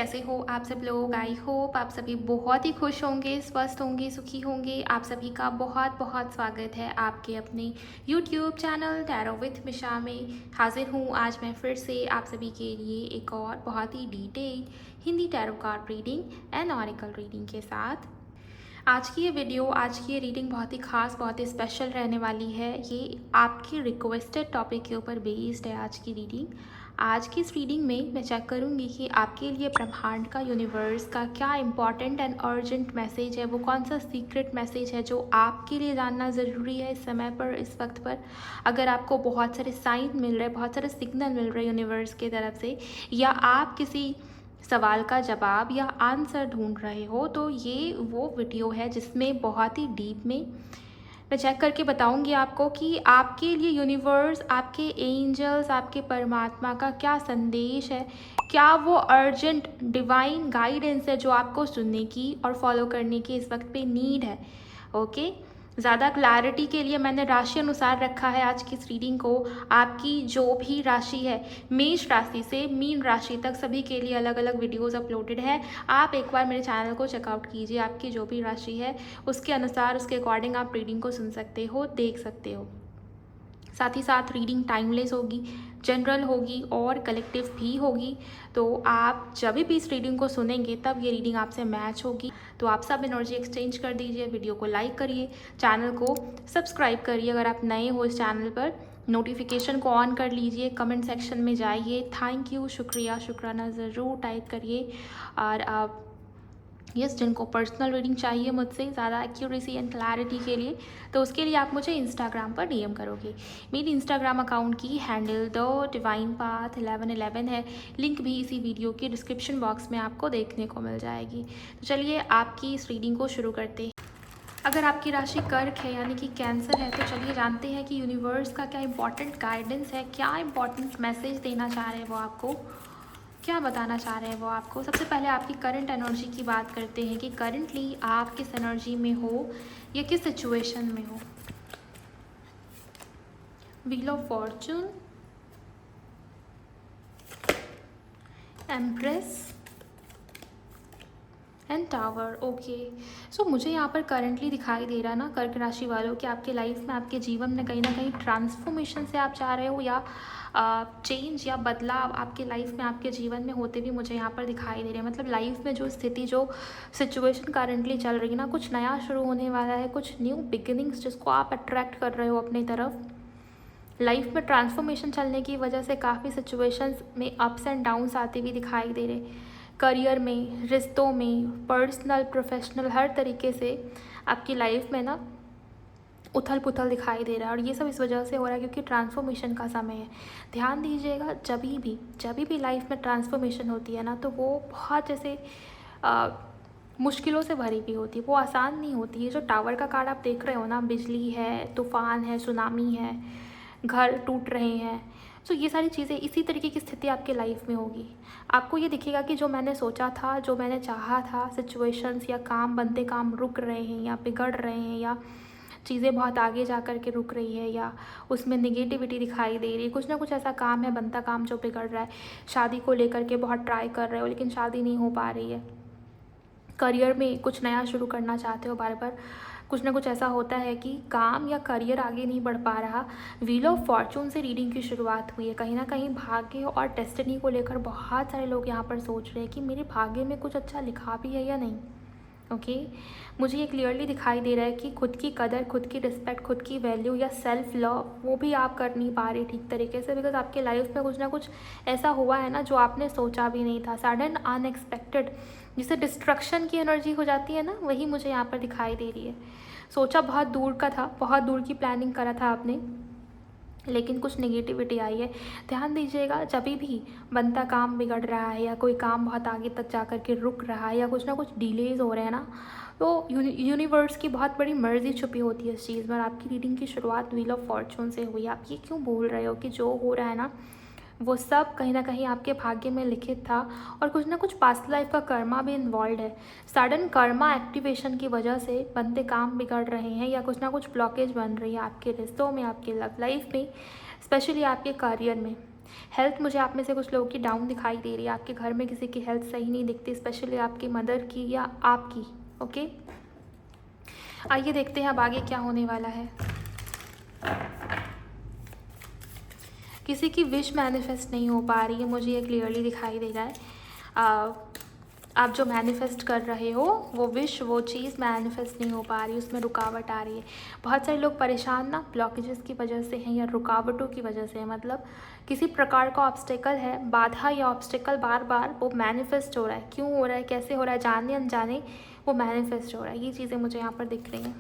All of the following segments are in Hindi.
कैसे हो आप सब लोग। आई होप आप सभी बहुत ही खुश होंगे, स्वस्थ होंगे, सुखी होंगे। आप सभी का बहुत बहुत स्वागत है आपके अपने यूट्यूब चैनल टैरो विथ मिशा में। हाजिर हूँ आज मैं फिर से आप सभी के लिए एक और बहुत ही detail Hindi tarot card reading and oracle reading के साथ। आज की ये वीडियो, आज की ये रीडिंग बहुत ही ख़ास, बहुत ही स्पेशल रहने वाली है। ये आपकी रिक्वेस्टेड टॉपिक के ऊपर बेस्ड है आज की रीडिंग। आज की इस रीडिंग में मैं चेक करूँगी कि आपके लिए ब्रह्मांड का, यूनिवर्स का क्या इंपॉर्टेंट एंड अर्जेंट मैसेज है, वो कौन सा सीक्रेट मैसेज है जो आपके लिए जानना ज़रूरी है इस समय पर, इस वक्त पर। अगर आपको बहुत सारे साइन मिल रहे, बहुत सारे सिग्नल मिल रहे यूनिवर्स की तरफ से, या आप किसी सवाल का जवाब या आंसर ढूंढ रहे हो, तो ये वो वीडियो है जिसमें बहुत ही डीप में मैं चेक करके बताऊंगी आपको कि आपके लिए यूनिवर्स, आपके एंजल्स, आपके परमात्मा का क्या संदेश है, क्या वो अर्जेंट डिवाइन गाइडेंस है जो आपको सुनने की और फॉलो करने की इस वक्त पे नीड है। ओके, ज़्यादा क्लैरिटी के लिए मैंने राशि अनुसार रखा है आज की इस रीडिंग को। आपकी जो भी राशि है, मेष राशि से मीन राशि तक, सभी के लिए अलग अलग वीडियोस अपलोडेड है। आप एक बार मेरे चैनल को चेकआउट कीजिए। आपकी जो भी राशि है उसके अनुसार, उसके अकॉर्डिंग आप रीडिंग को सुन सकते हो, देख सकते हो। साथ ही साथ रीडिंग टाइमलेस होगी, जनरल होगी और कलेक्टिव भी होगी। तो आप जब भी इस रीडिंग को सुनेंगे तब ये रीडिंग आपसे मैच होगी। तो आप सब एनर्जी एक्सचेंज कर दीजिए, वीडियो को लाइक करिए, चैनल को सब्सक्राइब करिए अगर आप नए हो इस चैनल पर, नोटिफिकेशन को ऑन कर लीजिए, कमेंट सेक्शन में जाइए, थैंक यू, शुक्रिया, शुक्राना ज़रूर टाइप करिए। और आप जिनको पर्सनल रीडिंग चाहिए मुझसे ज़्यादा एक्यूरेसी एंड क्लैरिटी के लिए, तो उसके लिए आप मुझे इंस्टाग्राम पर डीएम करोगे। मेरी इंस्टाग्राम अकाउंट की हैंडल द डिवाइन पाथ 1111 है। लिंक भी इसी वीडियो के डिस्क्रिप्शन बॉक्स में आपको देखने को मिल जाएगी। तो चलिए आपकी इस रीडिंग को शुरू करते हैं। अगर आपकी राशि कर्क है यानी कि कैंसर है, तो चलिए जानते हैं कि यूनिवर्स का क्या इंपॉर्टेंट गाइडेंस है, क्या इंपॉर्टेंट मैसेज देना चाह रहे हैं वो आपको, क्या बताना चाह रहे हैं वो आपको। सबसे पहले आपकी करंट एनर्जी की बात करते हैं कि करंटली आप किस एनर्जी में हो या किस सिचुएशन में हो। Wheel of fortune, empress and tower. Okay, so मुझे यहाँ पर करंटली दिखाई दे रहा ना कर्क राशि वालों कि आपके लाइफ में, आपके जीवन में कहीं ना कहीं ट्रांसफॉर्मेशन से आप चाह रहे हो, या चेंज या बदलाव आपके लाइफ में, आपके जीवन में होते भी मुझे यहाँ पर दिखाई दे रहे हैं। मतलब लाइफ में जो स्थिति, जो सिचुएशन करंटली चल रही है ना, कुछ नया शुरू होने वाला है, कुछ न्यू बिगिनिंग्स जिसको आप अट्रैक्ट कर रहे हो अपनी तरफ। लाइफ में ट्रांसफॉर्मेशन चलने की वजह से काफ़ी सिचुएशंस में अप्स एंड डाउन्स आते भी दिखाई दे रहे। करियर में, रिश्तों में, पर्सनल, प्रोफेशनल, हर तरीके से आपकी लाइफ में ना उथल पुथल दिखाई दे रहा है। और ये सब इस वजह से हो रहा है क्योंकि ट्रांसफॉर्मेशन का समय है। ध्यान दीजिएगा, जब भी लाइफ में ट्रांसफॉर्मेशन होती है ना, तो वो बहुत जैसे मुश्किलों से भरी हुई होती है, वो आसान नहीं होती है। जो टावर का कार्ड आप देख रहे हो ना, बिजली है, तूफान है, सुनामी है, घर टूट रहे हैं, तो ये सारी चीज़ें, इसी तरीके की स्थिति आपके लाइफ में होगी। आपको ये दिखेगा कि जो मैंने सोचा था, जो मैंने चाहा था, सिचुएशंस या काम, बनते काम रुक रहे हैं या बिगड़ रहे हैं, या चीज़ें बहुत आगे जा कर के रुक रही है, या उसमें निगेटिविटी दिखाई दे रही है। कुछ ना कुछ ऐसा काम है, बनता काम जो बिगड़ रहा है। शादी को लेकर के बहुत ट्राई कर रहे हो लेकिन शादी नहीं हो पा रही है। करियर में कुछ नया शुरू करना चाहते हो, बार बार कुछ ना कुछ ऐसा होता है कि काम या करियर आगे नहीं बढ़ पा रहा। व्हील ऑफ फॉर्चून से रीडिंग की शुरुआत हुई है। कहीं ना कहीं भाग्य और डेस्टिनी को लेकर बहुत सारे लोग यहाँ पर सोच रहे हैं कि मेरे भाग्य में कुछ अच्छा लिखा भी है या नहीं। ओके, मुझे ये क्लियरली दिखाई दे रहा है कि खुद की कदर, खुद की रिस्पेक्ट, खुद की वैल्यू या सेल्फ लव, वो भी आप कर नहीं पा रहे ठीक तरीके से, बिकॉज आपके लाइफ में कुछ ना कुछ ऐसा हुआ है ना जो आपने सोचा भी नहीं था। सडन, अनएक्सपेक्टेड, जिसे डिस्ट्रक्शन की एनर्जी हो जाती है ना, वही मुझे यहाँ पर दिखाई दे रही है। सोचा बहुत दूर का था, बहुत दूर की प्लानिंग करा था आपने, लेकिन कुछ नेगेटिविटी आई है। ध्यान दीजिएगा, जब भी बनता काम बिगड़ रहा है या कोई काम बहुत आगे तक जा कर के रुक रहा है या कुछ ना कुछ डिलेज हो रहे हैं ना, तो यूनिवर्स की बहुत बड़ी मर्जी छुपी होती है इस चीज़ में। और आपकी रीडिंग की शुरुआत व्हील ऑफ फॉर्चून से हुई। आप ये क्यों बोल रहे हो कि जो हो रहा है ना, वो सब कहीं ना कहीं आपके भाग्य में लिखित था, और कुछ ना कुछ पास्ट लाइफ का कर्मा भी इन्वॉल्व है। सडन कर्मा एक्टिवेशन की वजह से बनते काम बिगड़ रहे हैं, या कुछ ना कुछ ब्लॉकेज बन रही है आपके रिश्तों में, आपके लव लाइफ में, स्पेशली आपके करियर में। हेल्थ मुझे आप में से कुछ लोगों की डाउन दिखाई दे रही है, आपके घर में किसी की हेल्थ सही नहीं दिखती, स्पेशली आपकी मदर की या आपकी। ओके, आइए देखते हैं अब आगे क्या होने वाला है। किसी की विश मैनिफेस्ट नहीं हो पा रही है, मुझे ये क्लियरली दिखाई दे रहा है। आप जो मैनिफेस्ट कर रहे हो वो विश, वो चीज़ मैनिफेस्ट नहीं हो पा रही, उसमें रुकावट आ रही है। बहुत सारे लोग परेशान ना ब्लॉकेजेस की वजह से हैं या रुकावटों की वजह से है, मतलब किसी प्रकार का ऑब्स्टेकल है, बाधा या ऑब्स्टेकल बार बार वो मैनिफेस्ट हो रहा है। क्यों हो रहा है, कैसे हो रहा है, जाने अनजाने वो मैनिफेस्ट हो रहा है। ये चीज़ें मुझे यहाँ पर दिख रही हैं।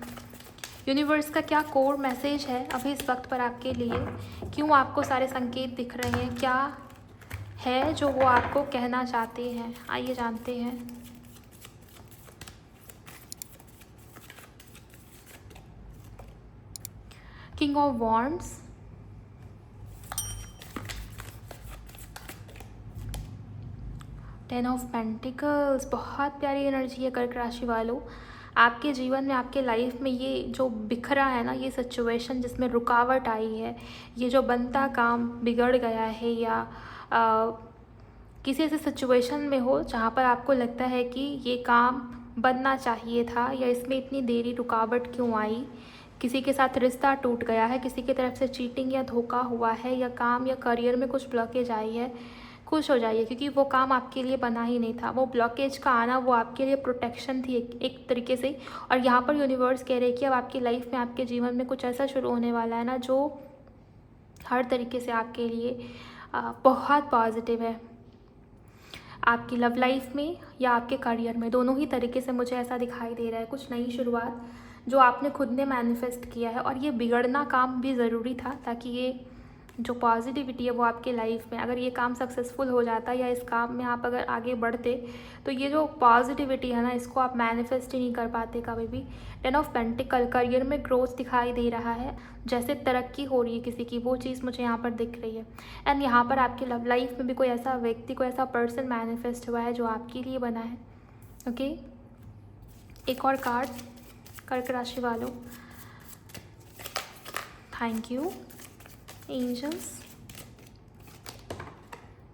यूनिवर्स का क्या कोर मैसेज है अभी इस वक्त पर आपके लिए, क्यों आपको सारे संकेत दिख रहे हैं, क्या है जो वो आपको कहना चाहते हैं, आइए जानते हैं। King of wands, ten of pentacles, बहुत प्यारी एनर्जी है कर्क राशि वालों। आपके जीवन में, आपके लाइफ में ये जो बिखरा है ना, ये सिचुएशन जिसमें रुकावट आई है, ये जो बनता काम बिगड़ गया है, या किसी ऐसे सिचुएशन में हो जहाँ पर आपको लगता है कि ये काम बनना चाहिए था या इसमें इतनी देरी रुकावट क्यों आई, किसी के साथ रिश्ता टूट गया है, किसी की तरफ से चीटिंग या धोखा हुआ है, या काम या करियर में कुछ ब्लॉकेज आई है, खुश हो जाइए क्योंकि वो काम आपके लिए बना ही नहीं था। वो ब्लॉकेज का आना वो आपके लिए प्रोटेक्शन थी एक तरीके से। और यहाँ पर यूनिवर्स कह रहे हैं कि अब आपकी लाइफ में, आपके जीवन में कुछ ऐसा शुरू होने वाला है ना जो हर तरीके से आपके लिए बहुत पॉजिटिव है। आपकी लव लाइफ में या आपके करियर में, दोनों ही तरीके से मुझे ऐसा दिखाई दे रहा है। कुछ नई शुरुआत जो आपने खुद ने मैनिफेस्ट किया है, और ये बिगड़ना काम भी ज़रूरी था ताकि ये जो पॉजिटिविटी है वो आपके लाइफ में, अगर ये काम सक्सेसफुल हो जाता या इस काम में आप अगर आगे बढ़ते तो ये जो पॉजिटिविटी है ना, इसको आप मैनिफेस्ट ही नहीं कर पाते कभी भी। टेन ऑफ पेंटिकल, करियर में ग्रोथ दिखाई दे रहा है, जैसे तरक्की हो रही है किसी की, वो चीज़ मुझे यहाँ पर दिख रही है। एंड यहाँ पर आपकी लव लाइफ में भी कोई ऐसा व्यक्ति, कोई ऐसा पर्सन मैनिफेस्ट हुआ है जो आपके लिए बना है। ओके, एक और कार्ड कर्क राशि वालों। Thank you angels.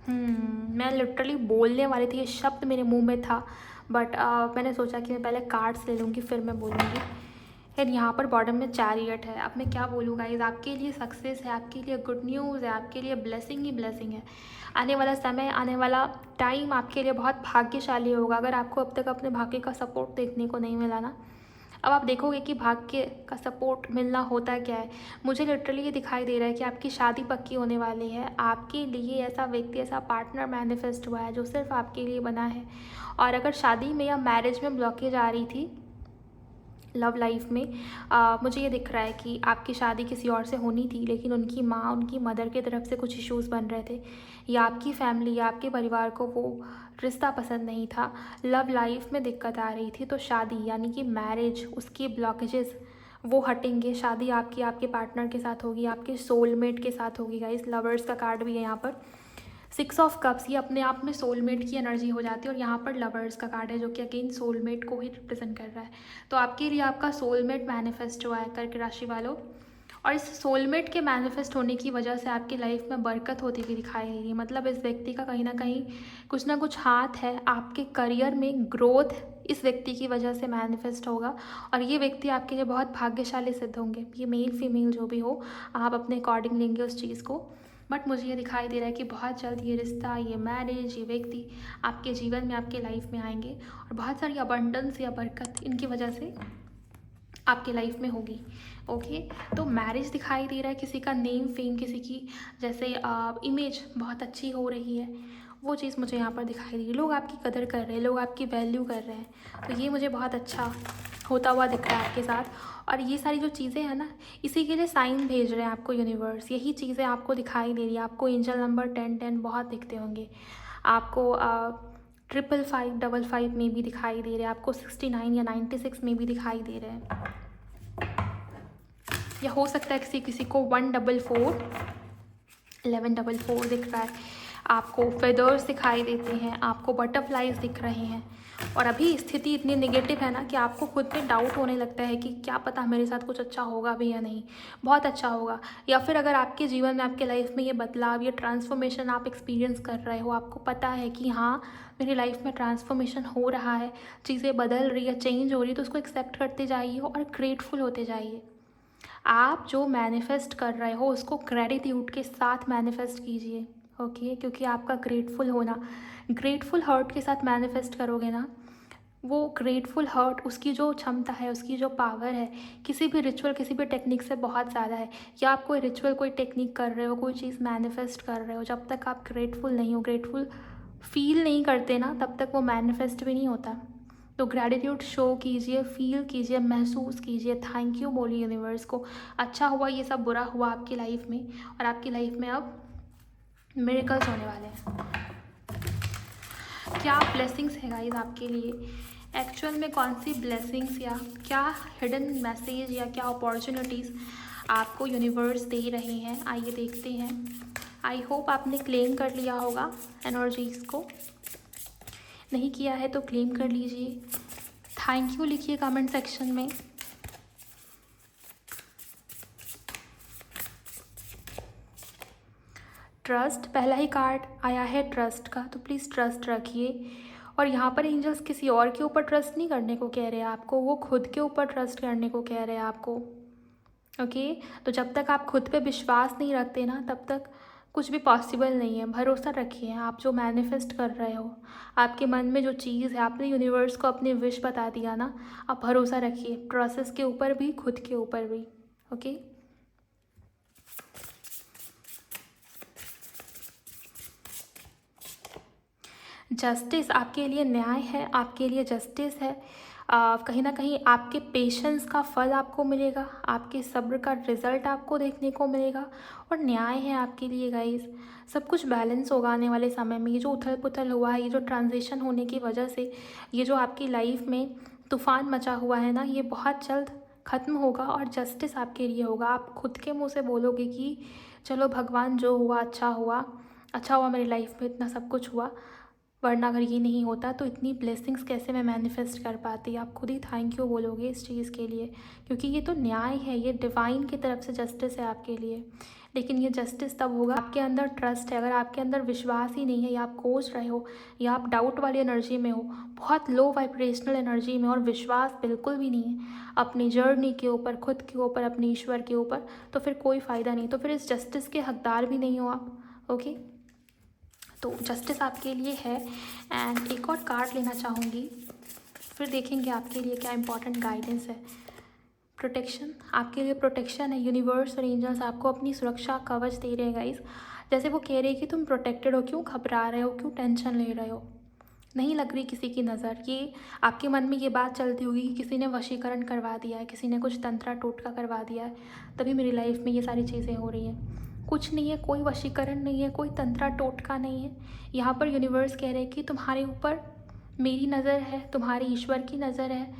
मैं लिटरली बोलने वाली थी, ये शब्द मेरे मुंह में था, बट मैंने सोचा कि मैं पहले कार्ड्स ले लूँगी फिर मैं बोलूँगी। फिर यहाँ पर बॉटम में चैरियट है। अब मैं क्या बोलूँ गाइस, आपके लिए सक्सेस है, आपके लिए गुड न्यूज़ है, आपके लिए ब्लेसिंग ही ब्लेसिंग है। आने वाला समय, आने वाला टाइम आपके लिए बहुत भाग्यशाली होगा। अगर आपको अब तक अपने भाग्य का सपोर्ट देखने को नहीं मिला ना, अब आप देखोगे कि भाग्य का सपोर्ट मिलना होता क्या है। मुझे लिटरली ये दिखाई दे रहा है कि आपकी शादी पक्की होने वाली है। आपके लिए ऐसा व्यक्ति, ऐसा पार्टनर मैनिफेस्ट हुआ है जो सिर्फ आपके लिए बना है। और अगर शादी में या मैरिज में ब्लॉकेज आ रही थी लव लाइफ में, मुझे ये दिख रहा है कि आपकी शादी किसी और से होनी थी, लेकिन उनकी माँ, उनकी मदर की तरफ से कुछ इश्यूज़ बन रहे थे, या आपकी फैमिली या आपके परिवार को वो रिश्ता पसंद नहीं था, लव लाइफ में दिक्कत आ रही थी। तो शादी यानी कि मैरिज, उसकी ब्लॉकेजेस वो हटेंगे। शादी आपकी आपके पार्टनर के साथ होगी, आपके सोलमेट के साथ होगी। गाइस, लवर्स का कार्ड भी है यहाँ पर। 6 ऑफ कप्स, ये अपने आप में सोलमेट की एनर्जी हो जाती है। और यहाँ पर लवर्स का कार्ड है जो कि अगेन सोलमेट को ही रिप्रेजेंट कर रहा है। तो आपके लिए आपका सोलमेट मैनिफेस्ट हुआ है कर्क राशि वालों। और इस सोलमेट के मैनिफेस्ट होने की वजह से आपकी लाइफ में बरकत होती हुई दिखाई दे रही है। मतलब इस व्यक्ति का कहीं ना कुछ हाथ है आपके करियर में। ग्रोथ इस व्यक्ति की वजह से मैनिफेस्ट होगा, और ये व्यक्ति आपके लिए बहुत भाग्यशाली सिद्ध होंगे। ये मेल फीमेल जो भी हो, आप अपने अकॉर्डिंग लेंगे उस चीज़ को। बट मुझे ये दिखाई दे रहा है कि बहुत जल्द ये रिश्ता, ये मैरिज, ये व्यक्ति आपके जीवन में, आपके लाइफ में आएंगे, और बहुत सारी अबंडेंस या बरकत इनकी वजह से आपके लाइफ में होगी। ओके, तो मैरिज दिखाई दे रहा है, किसी का नेम फेम, किसी की जैसे इमेज बहुत अच्छी हो रही है, वो चीज़ मुझे यहाँ पर दिखाई दे रही है। लोग आपकी कदर कर रहे हैं, लोग आपकी वैल्यू कर रहे हैं, तो ये मुझे बहुत अच्छा होता हुआ दिख रहा है आपके साथ। और ये सारी जो चीज़ें हैं ना, इसी के लिए साइन भेज रहे हैं आपको यूनिवर्स। यही चीज़ें आपको दिखाई दे रही है। आपको एंजल नंबर 1010 बहुत दिखते होंगे, आपको 555 में भी दिखाई दे रहे हैं, आपको 69 या 96 में भी दिखाई दे रहे हैं, या हो सकता है किसी को 144 1144 दिख रहा है। आपको फेदर्स दिखाई देते हैं, आपको बटरफ्लाइज दिख रहे हैं। और अभी स्थिति इतनी नेगेटिव है ना कि आपको खुद पे डाउट होने लगता है कि क्या पता मेरे साथ कुछ अच्छा होगा भी या नहीं, बहुत अच्छा होगा। या फिर अगर आपके जीवन में, आपके लाइफ में ये बदलाव, ये ट्रांसफॉर्मेशन आप एक्सपीरियंस कर रहे हो, आपको पता है कि हाँ मेरी लाइफ में ट्रांसफॉर्मेशन हो रहा है, चीज़ें बदल रही है, चेंज हो रही है, तो उसको एक्सेप्ट करते जाइए और ग्रेटफुल होते जाइए। आप जो मैनिफेस्ट कर रहे हो उसको ग्रेटिट्यूड के साथ मैनिफेस्ट कीजिए, ओके। क्योंकि आपका ग्रेटफुल होना, ग्रेटफुल हार्ट के साथ मैनिफेस्ट करोगे ना, वो ग्रेटफुल हार्ट, उसकी जो क्षमता है, उसकी जो पावर है, किसी भी रिचुअल, किसी भी टेक्निक से बहुत ज़्यादा है। या आप कोई रिचुअल, कोई टेक्निक कर रहे हो, कोई चीज़ मैनिफेस्ट कर रहे हो, जब तक आप ग्रेटफुल नहीं हो, ग्रेटफुल फील नहीं करते ना, तब तक वो मैनिफेस्ट भी नहीं होता। तो ग्रैटिट्यूड शो कीजिए, फील कीजिए, महसूस कीजिए, थैंक यू बोलिए यूनिवर्स को। अच्छा हुआ ये सब, बुरा हुआ आपकी लाइफ में, और आपकी लाइफ में अब मिरेकल्स होने वाले हैं। क्या ब्लेसिंग्स है गाइस आपके लिए, एक्चुअल में कौन सी ब्लेसिंग्स या क्या हिडन मैसेज या क्या अपॉर्चुनिटीज़ आपको यूनिवर्स दे रहे हैं, आइए देखते हैं। आई होप आपने क्लेम कर लिया होगा एनर्जीज़ को, नहीं किया है तो क्लेम कर लीजिए। थैंक यू लिखिए कमेंट सेक्शन में। ट्रस्ट, पहला ही कार्ड आया है ट्रस्ट का, तो प्लीज़ ट्रस्ट रखिए। और यहाँ पर एंजल्स किसी और के ऊपर ट्रस्ट नहीं करने को कह रहे हैं आपको, वो खुद के ऊपर ट्रस्ट करने को कह रहे हैं आपको, ओके। तो जब तक आप खुद पे विश्वास नहीं रखते ना, तब तक कुछ भी पॉसिबल नहीं है। भरोसा रखिए, आप जो मैनिफेस्ट कर रहे हो, आपके मन में जो चीज़ है, आपने यूनिवर्स को अपनी विश बता दिया ना, आप भरोसा रखिए, प्रोसेस के ऊपर भी, खुद के ऊपर भी, ओके। जस्टिस आपके लिए न्याय है, आपके लिए जस्टिस है। कहीं ना कहीं आपके पेशेंस का फल आपको मिलेगा, आपके सब्र का रिजल्ट आपको देखने को मिलेगा, और न्याय है आपके लिए गाइस। सब कुछ बैलेंस होगा आने वाले समय में। ये जो उथल पुथल हुआ है, ये जो ट्रांजिशन होने की वजह से, ये जो आपकी लाइफ में तूफान मचा हुआ है ना, ये बहुत जल्द ख़त्म होगा और जस्टिस आपके लिए होगा। आप खुद के मुँह से बोलोगे कि चलो भगवान, जो हुआ अच्छा हुआ, अच्छा हुआ मेरी लाइफ में इतना सब कुछ हुआ, वरना अगर ये नहीं होता तो इतनी ब्लेसिंग्स कैसे मैं मैनिफेस्ट कर पाती। आप खुद ही थैंक यू बोलोगे इस चीज़ के लिए, क्योंकि ये तो न्याय है, ये डिवाइन की तरफ से जस्टिस है आपके लिए। लेकिन ये जस्टिस तब होगा आपके अंदर ट्रस्ट है। अगर आपके अंदर विश्वास ही नहीं है, या आप कोस रहे हो, या आप डाउट वाली एनर्जी में हो, बहुत लो वाइब्रेशनल एनर्जी में, और विश्वास बिल्कुल भी नहीं है अपनी जर्नी के ऊपर, खुद के ऊपर, अपने ईश्वर के ऊपर, तो फिर कोई फ़ायदा नहीं, तो फिर इस जस्टिस के हकदार भी नहीं हो आप, ओके। तो जस्टिस आपके लिए है। एंड एक और कार्ड लेना चाहूँगी, फिर देखेंगे आपके लिए क्या इंपॉर्टेंट गाइडेंस है। प्रोटेक्शन, आपके लिए प्रोटेक्शन है। यूनिवर्स और एंजल्स आपको अपनी सुरक्षा कवच दे रहे हैं गाइस। जैसे वो कह रहे हैं कि तुम प्रोटेक्टेड हो, क्यों घबरा रहे हो, क्यों टेंशन ले रहे हो, नहीं लग रही किसी की नज़र। ये आपके मन में ये बात चलती होगी कि किसी ने वशीकरण करवा दिया है, किसी ने कुछ तंत्रा टोटका करवा दिया है, तभी मेरी लाइफ में ये सारी चीज़ें हो रही हैं। कुछ नहीं है, कोई वशीकरण नहीं है, कोई तंत्रा टोटका नहीं है। यहाँ पर यूनिवर्स कह रहे हैं कि तुम्हारे ऊपर मेरी नज़र है, तुम्हारी ईश्वर की नज़र है,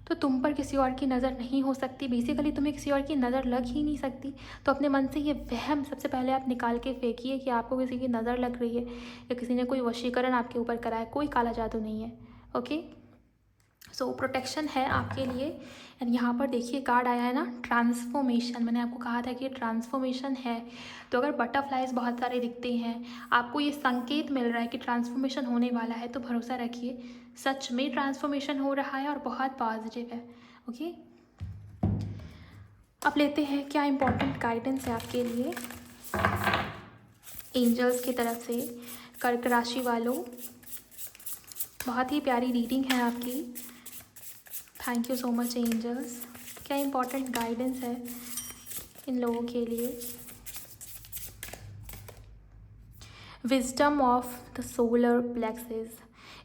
तो तुम पर किसी और की नज़र नहीं हो सकती। बेसिकली तुम्हें किसी और की नज़र लग ही नहीं सकती। तो अपने मन से ये वहम सबसे पहले आप निकाल के फेंकिए कि आपको किसी की नज़र लग रही है, या किसी ने कोई वशीकरण आपके ऊपर करा है। कोई काला जादू नहीं है, ओके। सो प्रोटेक्शन है आपके लिए। एंड यहाँ पर देखिए कार्ड आया है ना, ट्रांसफॉर्मेशन। मैंने आपको कहा था कि ट्रांसफॉर्मेशन है, तो अगर बटरफ्लाइज बहुत सारे दिखते हैं, आपको ये संकेत मिल रहा है कि ट्रांसफॉर्मेशन होने वाला है, तो भरोसा रखिए, सच में ट्रांसफॉर्मेशन हो रहा है और बहुत पॉजिटिव है, ओके। अब लेते हैं क्या इंपॉर्टेंट गाइडेंस है आपके लिए एंजल्स की तरफ से। कर्क राशि वालों, बहुत ही प्यारी रीडिंग है आपकी। Thank you so much angels. क्या इंपॉर्टेंट गाइडेंस है इन लोगों के लिए। Wisdom of the solar plexus.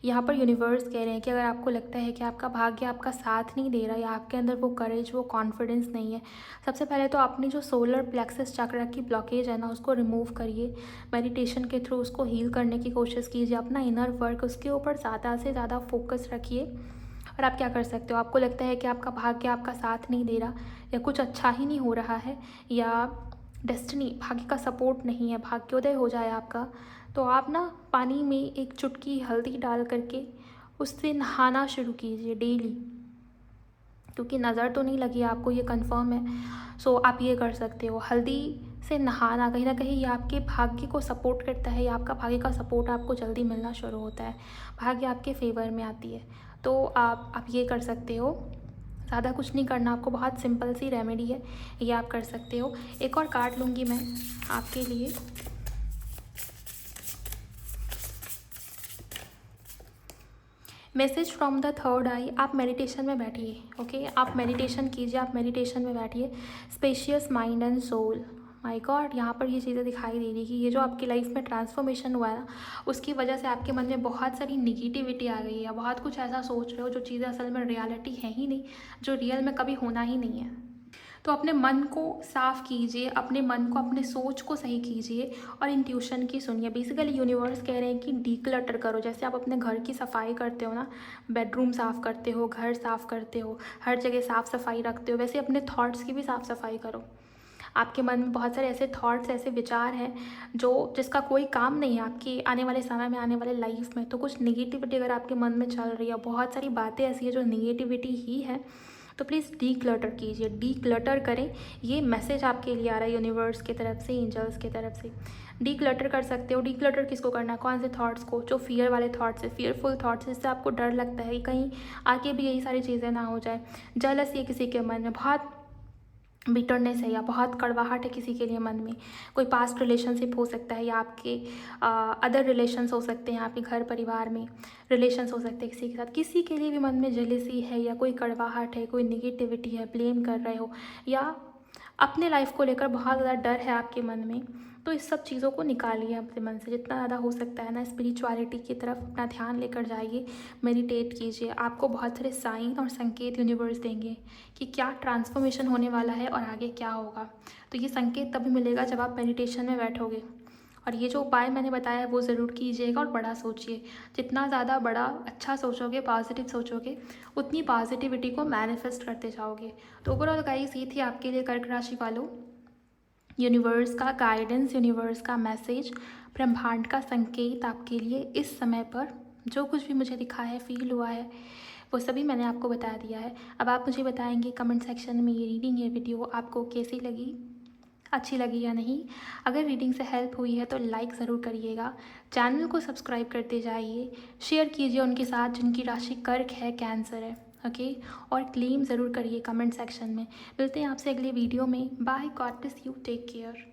यहाँ पर यूनिवर्स कह रहे हैं कि अगर आपको लगता है कि आपका भाग्य आपका साथ नहीं दे रहा, या आपके अंदर वो करेज, वो कॉन्फिडेंस नहीं है, सबसे पहले तो अपनी जो सोलर प्लेक्सेस चक्र की ब्लॉकेज है ना, उसको रिमूव करिए। मेडिटेशन के थ्रू उसको हील करने की कोशिश कीजिए। अपना इनर वर्क, उसके ऊपर ज़्यादा से ज़्यादा फोकस रखिए। और आप क्या कर सकते हो, आपको लगता है कि आपका भाग्य आपका साथ नहीं दे रहा, या कुछ अच्छा ही नहीं हो रहा है, या डेस्टिनी, भाग्य का सपोर्ट नहीं है, भाग्योदय हो जाए आपका, तो आप ना पानी में एक चुटकी हल्दी डाल करके उससे नहाना शुरू कीजिए डेली, क्योंकि नज़र तो नहीं लगी आपको, ये कंफर्म है। सो आप ये कर सकते हो, हल्दी से नहाना कहीं ना कहीं ये आपके भाग्य को सपोर्ट करता है, या आपका भाग्य का सपोर्ट आपको जल्दी मिलना शुरू होता है, भाग्य आपके फेवर में आती है। तो आप ये कर सकते हो, ज़्यादा कुछ नहीं करना आपको, बहुत सिंपल सी रेमेडी है, ये आप कर सकते हो। एक और कार्ड लूँगी मैं आपके लिए। मैसेज फ्रॉम द थर्ड आई। आप मेडिटेशन में बैठिए, ओके, आप मेडिटेशन कीजिए, आप मेडिटेशन में बैठिए। Spacious mind and soul, my god, यहाँ पर ये चीज़ें दिखाई दे रही कि ये जो आपकी लाइफ में ट्रांसफॉर्मेशन हुआ है ना, उसकी वजह से आपके मन में बहुत सारी निगेटिविटी आ गई है, बहुत कुछ ऐसा सोच रहे हो जो चीज़ें असल में रियलिटी है ही नहीं, जो रियल में कभी होना ही नहीं है। तो अपने मन को साफ़ कीजिए, अपने मन को, अपने सोच को सही कीजिए और इंट्यूशन की सुनिए। बेसिकली यूनिवर्स कह रहे हैं कि डीक्लटर करो, जैसे आप अपने घर की सफाई करते हो ना, बेडरूम साफ़ करते हो, घर साफ़ करते हो, हर जगह साफ़ सफाई रखते हो, वैसे अपने थॉट्स की भी साफ़ सफाई करो। आपके मन में बहुत सारे ऐसे थॉट्स, ऐसे विचार हैं जो जिसका कोई काम नहीं है आपकी आने वाले समय में, आने वाले लाइफ में। तो कुछ निगेटिविटी अगर आपके मन में चल रही है, बहुत सारी बातें ऐसी है जो निगेटिविटी ही है, तो प्लीज़ डी क्लटर कीजिए, डी क्लटर करें। ये मैसेज आपके लिए आ रहा है यूनिवर्स की तरफ से, एंजल्स की तरफ से। डी क्लटर कर सकते हो। डी क्लटर किसको करना है, कौन से थॉट्स को, जो फियर वाले थॉट्स है, फियरफुल थॉट्स, जिससे आपको डर लगता है कि कहीं आगे भी यही सारी चीज़ें ना हो जाए। जलसी है किसी के मन में, बहुत बिटरनेस है या बहुत कड़वाहट है किसी के लिए मन में, कोई पास्ट रिलेशनशिप हो सकता है, या आपके अदर रिलेशंस हो सकते हैं, आपके घर परिवार में रिलेशंस हो सकते हैं किसी के साथ, किसी के लिए भी मन में जेलसी है या कोई कड़वाहट है, कोई निगेटिविटी है, ब्लेम कर रहे हो, या अपने लाइफ को लेकर बहुत ज़्यादा डर है आपके मन में, तो इस सब चीज़ों को निकालिए अपने मन से, जितना ज़्यादा हो सकता है ना, स्पिरिचुअलिटी की तरफ अपना ध्यान लेकर जाइए, मेडिटेट कीजिए। आपको बहुत सारे साइन और संकेत यूनिवर्स देंगे कि क्या ट्रांसफॉर्मेशन होने वाला है और आगे क्या होगा। तो ये संकेत तभी मिलेगा जब आप मेडिटेशन में बैठोगे। और ये जो उपाय मैंने बताया है वो ज़रूर कीजिएगा और बड़ा सोचिए। जितना ज़्यादा बड़ा अच्छा सोचोगे, पॉजिटिव सोचोगे, उतनी पॉजिटिविटी को मैनिफेस्ट करते जाओगे। तो ओवरऑल गाइस, ये थी आपके लिए कर्क राशि वालों यूनिवर्स का गाइडेंस, यूनिवर्स का मैसेज, ब्रह्मांड का संकेत आपके लिए इस समय पर। जो कुछ भी मुझे दिखा है, फील हुआ है, वो सभी मैंने आपको बता दिया है। अब आप मुझे बताएंगे कमेंट सेक्शन में ये रीडिंग, ये वीडियो आपको कैसी लगी, अच्छी लगी या नहीं। अगर रीडिंग से हेल्प हुई है तो लाइक ज़रूर करिएगा, चैनल को सब्सक्राइब करते जाइए, शेयर कीजिए उनके साथ जिनकी राशि कर्क है, कैंसर है, ओके। और क्लेम ज़रूर करिए कमेंट सेक्शन में। मिलते हैं आपसे अगले वीडियो में। Bye, God bless you, take care.